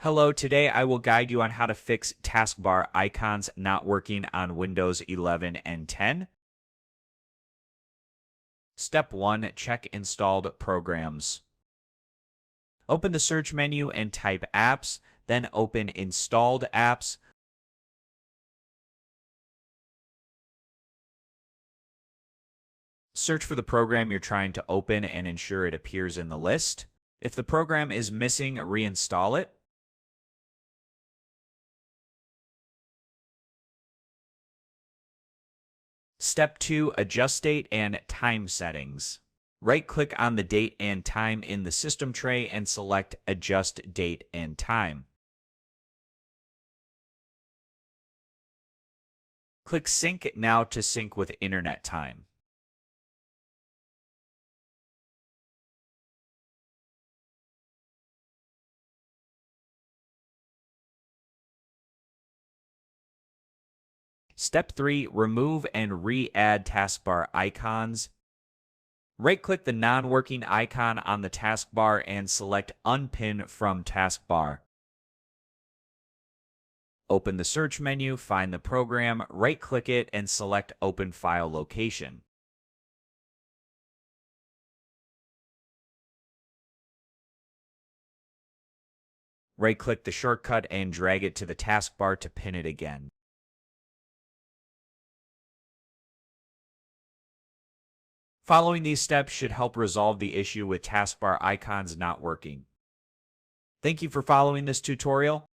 Hello, today I will guide you on how to fix taskbar icons not working on Windows 11 and 10. Step 1. Check installed programs. Open the search menu and type apps, then open installed apps. Search for the program you're trying to open and ensure it appears in the list. If the program is missing, reinstall it. Step 2. Adjust date and time settings. Right-click on the date and time in the system tray and select Adjust Date and Time. Click Sync now to sync with Internet time. Step 3. Remove and re-add taskbar icons. Right-click the non-working icon on the taskbar and select Unpin from Taskbar. Open the search menu, find the program, right-click it, and select Open File Location. Right-click the shortcut and drag it to the taskbar to pin it again. Following these steps should help resolve the issue with taskbar icons not working. Thank you for following this tutorial.